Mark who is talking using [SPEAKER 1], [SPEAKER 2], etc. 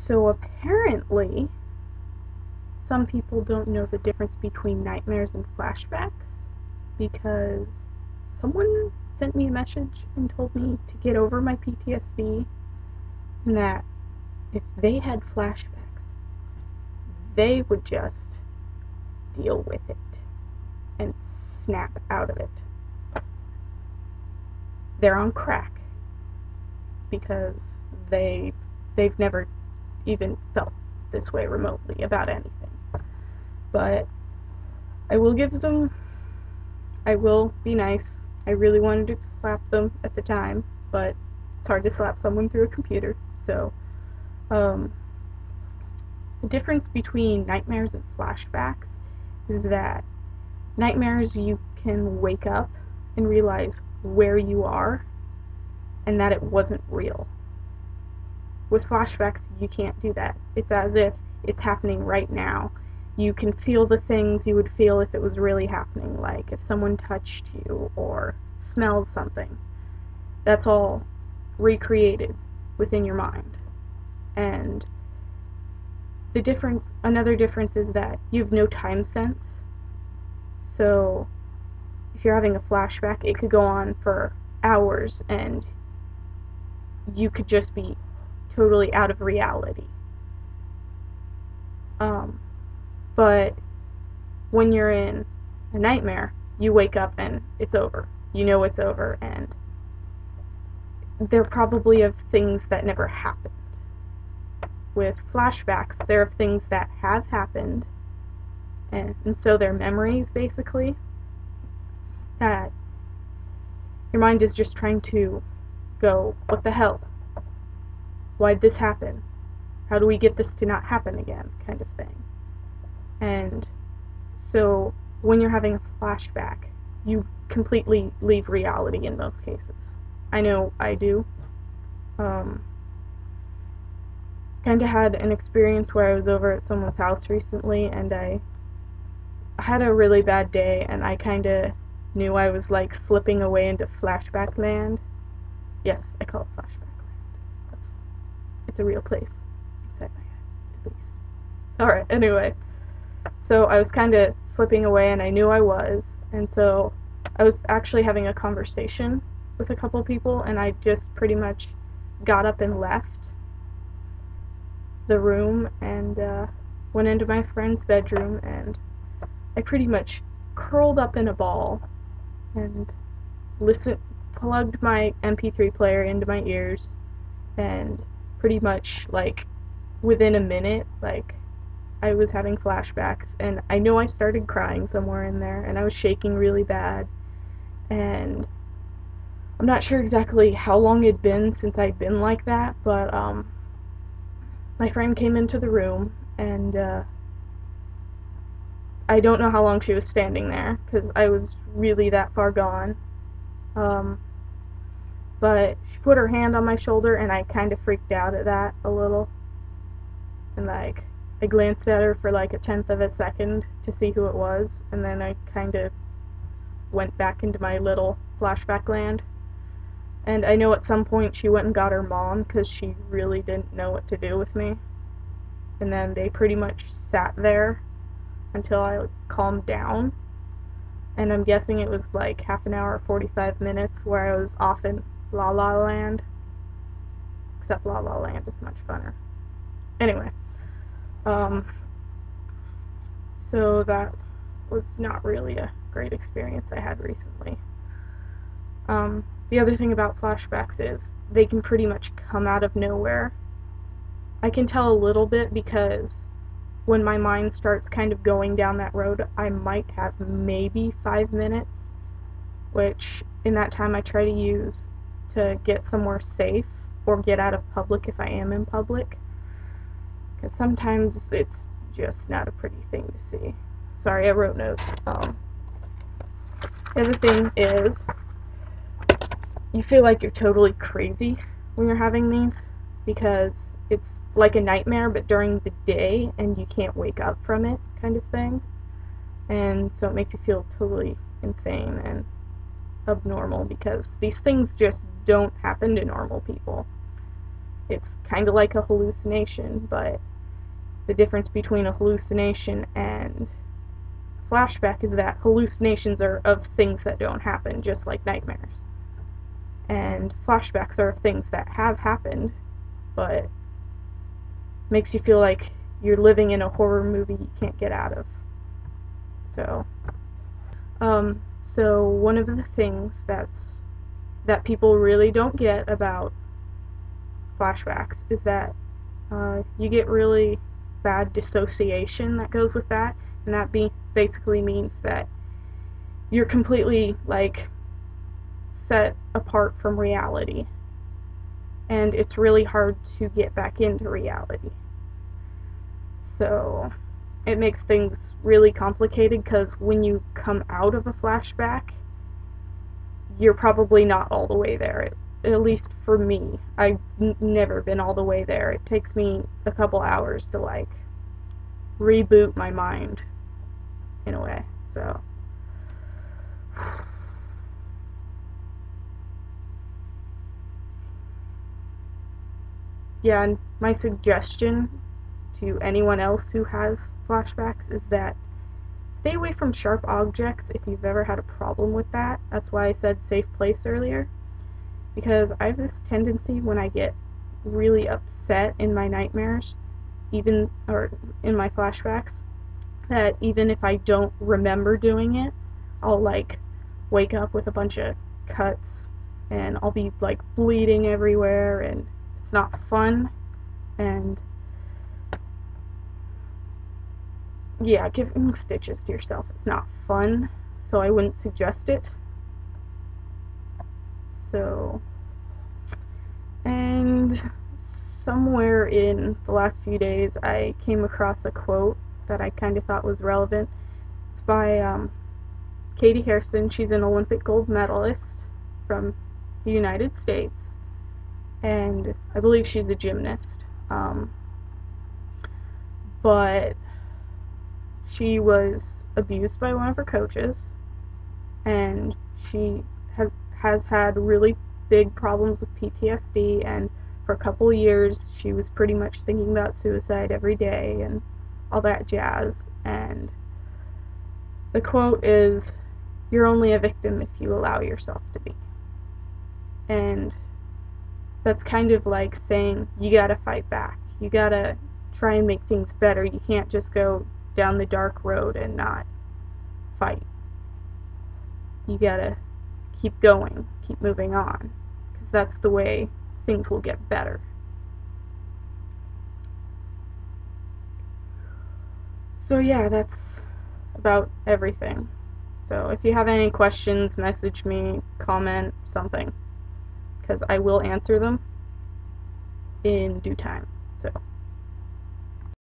[SPEAKER 1] So apparently, some people don't know the difference between nightmares and flashbacks because someone sent me a message and told me to get over my PTSD and that if they had flashbacks, they would just deal with it and snap out of it. They're on crack because they've never even felt this way remotely about anything. But I will give them, I will be nice. I really wanted to slap them at the time, but it's hard to slap someone through a computer. So, the difference between nightmares and flashbacks is that nightmares you can wake up and realize where you are and that it wasn't real. With flashbacks, you can't do that. It's as if it's happening right now. You can feel the things you would feel if it was really happening, like if someone touched you or smelled something. That's all recreated within your mind. And another difference is that you have no time sense. So if you're having a flashback, it could go on for hours and you could just be totally out of reality. But when you're in a nightmare, you wake up and it's over. You know it's over, and they're probably of things that never happened. With flashbacks, they're of things that have happened, and so they're memories, basically, that your mind is just trying to go, what the hell? Why'd this happen? How do we get this to not happen again? Kind of thing. And so when you're having a flashback, you completely leave reality in most cases. I know I do. Kind of had an experience where I was over at someone's house recently and I had a really bad day and I kind of knew I was like slipping away into flashback land. Yes, I call it flashback land. It's a real place inside my head, at least. Alright, anyway. So I was kind of slipping away and I knew I was, and so I was actually having a conversation with a couple people and I just pretty much got up and left the room and went into my friend's bedroom and I pretty much curled up in a ball and plugged my MP3 player into my ears and pretty much like within a minute, like I was having flashbacks and I know I started crying somewhere in there and I was shaking really bad and I'm not sure exactly how long it'd been since I'd been like that, but my friend came into the room and I don't know how long she was standing there because I was really that far gone. But she put her hand on my shoulder and I kind of freaked out at that a little. And like I glanced at her for like a tenth of a second to see who it was, and then I kind of went back into my little flashback land. And I know at some point she went and got her mom because she really didn't know what to do with me. And then they pretty much sat there until I calmed down. And I'm guessing it was like half an hour or 45 minutes where I was off in La La Land. Except La La Land is much funner. Anyway, so that was not really a great experience I had recently. The other thing about flashbacks is they can pretty much come out of nowhere. I can tell a little bit because when my mind starts kind of going down that road, I might have maybe 5 minutes, which in that time I try to use to get somewhere safe or get out of public if I am in public, because sometimes it's just not a pretty thing to see. Sorry, I wrote notes. The other thing is, you feel like you're totally crazy when you're having these, because it's like a nightmare, but during the day, and you can't wake up from it, kind of thing. And so it makes you feel totally insane and abnormal, because these things just don't happen to normal people. it's kind of like a hallucination, but the difference between a hallucination and flashback is that hallucinations are of things that don't happen, just like nightmares. And flashbacks are of things that have happened, but makes you feel like you're living in a horror movie you can't get out of. So, um, so one of the things that people really don't get about flashbacks is that you get really bad dissociation that goes with that, and that basically means that you're completely like set apart from reality, and it's really hard to get back into reality. So it makes things really complicated because when you come out of a flashback, you're probably not all the way there. At least for me, I've never been all the way there. It takes me a couple hours to like reboot my mind in a way. So yeah, and my suggestion to anyone else who has flashbacks is that stay away from sharp objects if you've ever had a problem with that. That's why I said safe place earlier, because I have this tendency when I get really upset in my nightmares, or in my flashbacks, that even if I don't remember doing it, I'll like wake up with a bunch of cuts and I'll be like bleeding everywhere, and it's not fun. And yeah, giving stitches to yourself is not fun, so I wouldn't suggest it. So, and somewhere in the last few days I came across a quote that I kind of thought was relevant. It's by Katie Harrison. She's an Olympic gold medalist from the United States, and I believe she's a gymnast. But she was abused by one of her coaches, and she has had really big problems with PTSD, and for a couple years she was pretty much thinking about suicide every day and all that jazz. And the quote is, "You're only a victim if you allow yourself to be." And that's kind of like saying you gotta fight back. You gotta try and make things better. You can't just go down the dark road and not fight. You gotta keep going, keep moving on, because that's the way things will get better. So yeah, that's about everything. So if you have any questions, message me, comment, something, because I will answer them in due time.